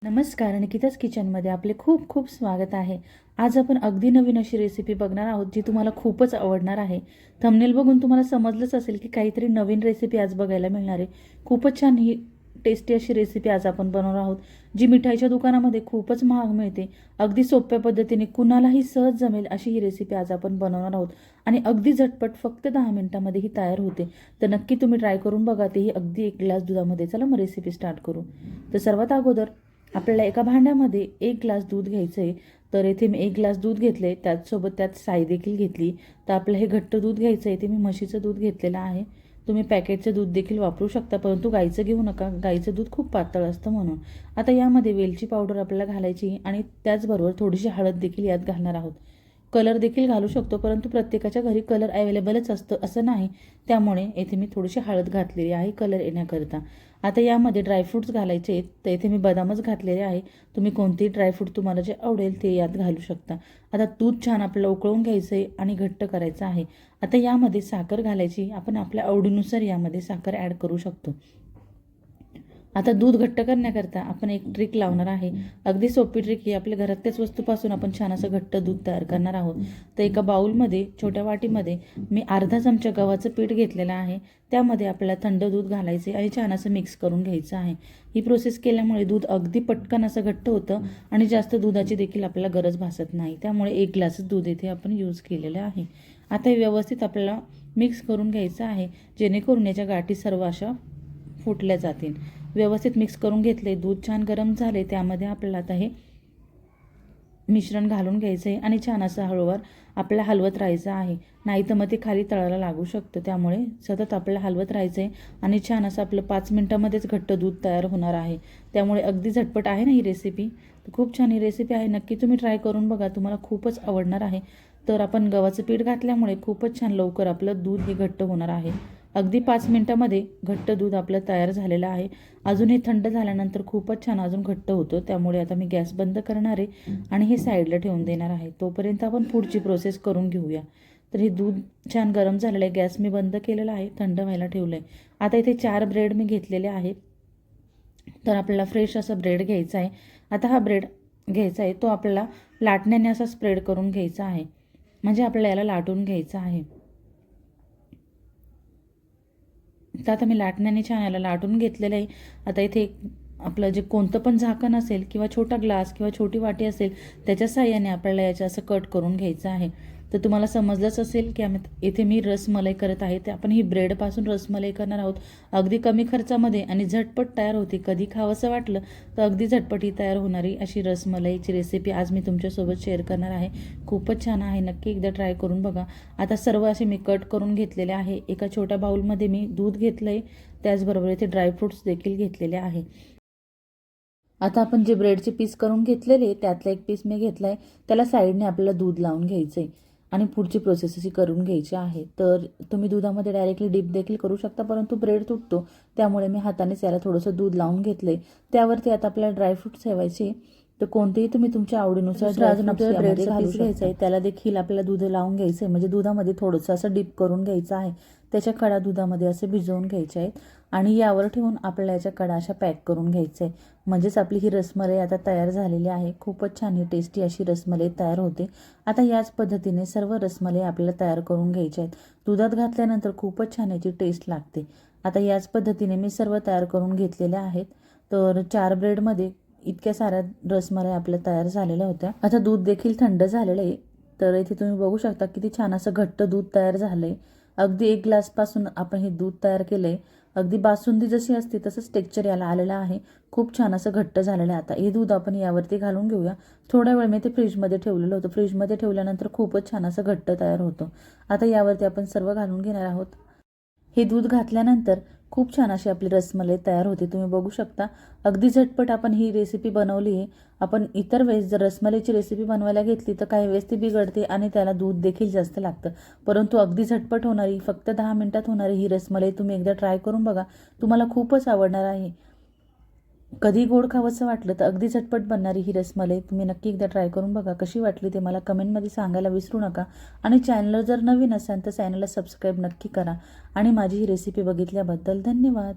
नमस्कार. निकिताज किचनमध्ये आपले खूप खूप स्वागत आहे. आज आपण अगदी नवीन अशी रेसिपी बघणार आहोत जी तुम्हाला खूपच आवडणार आहे. थंबनेल बघून तुम्हाला समजलंच असेल की काहीतरी नवीन रेसिपी आज बघायला मिळणार आहे. खूपच छान ही टेस्टी अशी रेसिपी आज आपण बनवणार आहोत, जी मिठाईच्या दुकानामध्ये खूपच महाग मिळते. अगदी सोप्या पद्धतीने कुणालाही सहज जमेल अशी ही रेसिपी आज आपण बनवणार आहोत आणि अगदी झटपट फक्त 10 मिनिटांमध्ये ही तयार होते. तर नक्की तुम्ही ट्राय करून बघा, तेही अगदी 1 ग्लास दुधामध्ये. चला मग रेसिपी स्टार्ट करू. तर सर्वात अगोदर आपल्याला एका भांड्यामध्ये 1 ग्लास दूध घ्यायचं आहे. तर इथे मी 1 ग्लास दूध घेतले, त्यात साय देखील घेतली. तर आपलं हे घट्ट दूध घ्यायचं आहे. इथे मी म्हशीचं दूध घेतलेलं आहे. तुम्ही पॅकेटचं दूध देखील वापरू शकता, परंतु गाईचं घेऊ नका, गाईचं दूध खूप पातळ असतं म्हणून. आता यामध्ये वेलची पावडर आपल्याला घालायची आणि त्याचबरोबर थोडीशी हळद देखील यात घालणार आहोत. कलर देखील घालू शकतो, परंतु प्रत्येकाच्या घरी कलर अवेलेबलच असतं असं नाही, त्यामुळे येथे मी थोडीशी हळद घातलेली आहे कलर येण्याकरिता. आता यामध्ये ड्रायफ्रूट्स घालायचे आहेत. तर इथे मी बदामच घातलेले आहे. तुम्ही कोणतेही ड्रायफ्रूट तुम्हाला जे आवडेल ते यात घालू शकता. आता दूध छान आपल्याला उकळून घ्यायचं आहे आणि घट्ट करायचं आहे. आता यामध्ये साखर घालायची. आपण आपल्या आवडीनुसार यामध्ये साखर ॲड करू शकतो. आता दूध घट्ट करण्याकरता आपण एक ट्रिक लावणार आहे. अगदी सोपी ट्रिक ही. आपल्या घरातल्याच वस्तूपासून आपण छान असं घट्ट दूध तयार करणार आहोत. तर एका बाउलमध्ये, छोट्या वाटीमध्ये मी अर्धा चमचा गव्हाचं पीठ घेतलेलं आहे. त्यामध्ये आपल्याला थंड दूध घालायचे आणि छान असं मिक्स करून घ्यायचं आहे. ही प्रोसेस केल्यामुळे दूध अगदी पटकन असं घट्ट होतं आणि जास्त दुधाची देखील आपल्याला गरज भासत नाही. त्यामुळे 1 ग्लासच दूध इथे आपण यूज केलेलं आहे. आता हे व्यवस्थित आपल्याला मिक्स करून घ्यायचं आहे, जेणेकरून याच्या गाठी सर्व अशा फुटल्या जातील. व्यवस्थित मिक्स करून घेतले. दूध छान गरम झाले. त्यामध्ये आपल्याला आता हे मिश्रण घालून घ्यायचं आहे आणि छान असं हळूवार आपल्याला हलवत राहायचं आहे. नाही तर मग ते खाली तळाला लागू शकतं. त्यामुळे सतत आपल्याला हलवत राहायचं आहे आणि छान असं आपलं 5 मिनिटांमध्येच घट्ट दूध तयार होणार आहे. त्यामुळे अगदी झटपट आहे ना ही रेसिपी. तर खूप छान ही रेसिपी आहे. नक्की तुम्ही ट्राय करून बघा, तुम्हाला खूपच आवडणार आहे. तर आपण गव्हाचं पीठ घातल्यामुळे खूपच छान लवकर आपलं दूध हे घट्ट होणार आहे. अगदी 5 मिनिटांमध्ये घट्ट दूध आपलं तयार झालेलं आहे. अजून हे थंड झाल्यानंतर खूपच छान अजून घट्ट होतं. त्यामुळे आता मी गॅस बंद करणार आहे आणि हे साईडला ठेवून देणार आहे. तोपर्यंत आपण पुढची प्रोसेस करून घेऊया. तर हे दूध छान गरम झालेलं आहे. गॅस मी बंद केलेला आहे, थंड व्हायला ठेवलं आहे. आता इथे 4 ब्रेड मी घेतलेले आहेत. तर आपल्याला फ्रेश असा ब्रेड घ्यायचा आहे. आता हा ब्रेड घ्यायचा आहे, तो आपल्याला लाटण्याने असा स्प्रेड करून घ्यायचा आहे, म्हणजे आपल्याला याला लाटून घ्यायचं आहे. तर आता मी लाटण्याने छान याला लाटून घेतलेलं आहे. आता इथे आपलं जे कोणतं पण झाकण असेल किंवा छोटा ग्लास किंवा छोटी वाटी असेल, त्याच्या साहाय्याने आपल्याला याचं असं कट करून घ्यायचं आहे. तर तुम्हाला समजलंच असेल की इथे मी रसमलाई करत आहे. ते आपण ही ब्रेडपासून रसमलाई करणार आहोत. अगदी कमी खर्चामध्ये आणि झटपट तयार होते. कधी खावंसं वाटलं तर अगदी झटपट ही तयार होणारी अशी रसमलाईची रेसिपी आज मी तुमच्यासोबत शेअर करणार आहे. खूपच छान आहे. नक्की एकदा ट्राय करून बघा. आता सर्व असे मी कट करून घेतलेले आहे. एका छोट्या बाउलमध्ये मी दूध घेतलं आहे, त्याचबरोबर इथे ड्रायफ्रूट्स देखील घेतलेले आहे. आता आपण जे ब्रेडचे पीस करून घेतलेले, त्यातला एक पीस मी घेतला आहे. त्याला साईडने आपल्याला दूध लावून घ्यायचं आहे आणि पुढची प्रोसेस अशी करून घ्यायची आहे. तर तुम्ही दुधामध्ये डायरेक्टली डिप देखील करू शकता, परंतु ब्रेड तुटतो, त्यामुळे मी हातानेच याला थोडंसं दूध लावून घेतलं आहे. त्यावरती आता आपल्याला ड्रायफ्रूट्स ठेवायचे. तर कोणतेही तुम्ही तुमच्या आवडीनुसार अजून आपल्याला ब्रेडचा पीस घ्यायचा आहे, त्याला देखील आपल्याला दूध लावून घ्यायचं आहे, म्हणजे दुधामध्ये थोडंसं असं डिप करून घ्यायचं आहे. त्याच्या कडा दुधामध्ये असे भिजवून घ्यायचे आहेत आणि यावर ठेवून आपल्याला याच्या कडा अशा पॅक करून घ्यायचे आहे. म्हणजेच आपली ही रसमलाई आता तयार झालेली आहे. खूपच छान ही टेस्टी अशी रसमलाई तयार होते. आता याच पद्धतीने सर्व रसमलाई आपल्याला तयार करून घ्यायच्या आहेत. दुधात घातल्यानंतर खूपच छान याची टेस्ट लागते. आता याच पद्धतीने मी सर्व तयार करून घेतलेल्या आहेत. तर 4 ब्रेडमध्ये इतक्या साऱ्या रसमलाई आपल्या तयार झालेल्या होत्या. आता दूध देखील थंड झालेलं आहे. तर इथे तुम्ही बघू शकता किती छान असं घट्ट दूध तयार झालं आहे. अगदी 1 ग्लासपासून आपण हे दूध तयार केलं आहे. अगदी बासुंदी जशी असते तसंच टेक्स्चर याला आलेलं आहे. खूप छान असं घट्ट झालेलं आहे. आता हे दूध आपण यावरती घालून घेऊया. थोड्या वेळ मी ते फ्रीजमध्ये ठेवलेलं होतं. फ्रीजमध्ये ठेवल्यानंतर खूपच छान असं घट्ट तयार होतं. आता यावरती आपण सर्व घालून घेणार आहोत. हे दूध घातल्यानंतर खूप छान अशी आपली रसमलाई तयार होते. तुम्ही बघू शकता अगदी झटपट आपण ही रेसिपी बनवली आहे. आपण इतर वेळेस जर रसमलाईची रेसिपी बनवायला घेतली तर काही वेळेस ती बिघडते आणि त्याला दूध देखील जास्त लागतं, परंतु अगदी झटपट होणारी, फक्त 10 मिनिटात होणारी ही रसमलाई तुम्ही एकदा ट्राय करून बघा. तुम्हाला खूपच आवडणार आहे. कधी गोड खावंसं वाटलं तर अगदी झटपट बनणारी ही रसमलाई तुम्ही नक्की एकदा ट्राय करून बघा. कशी वाटली ते मला कमेंटमध्ये सांगायला विसरू नका. आणि चॅनलवर जर नवीन असाल तर चॅनलला सबस्क्राईब नक्की करा. आणि माझी ही रेसिपी बघितल्याबद्दल धन्यवाद.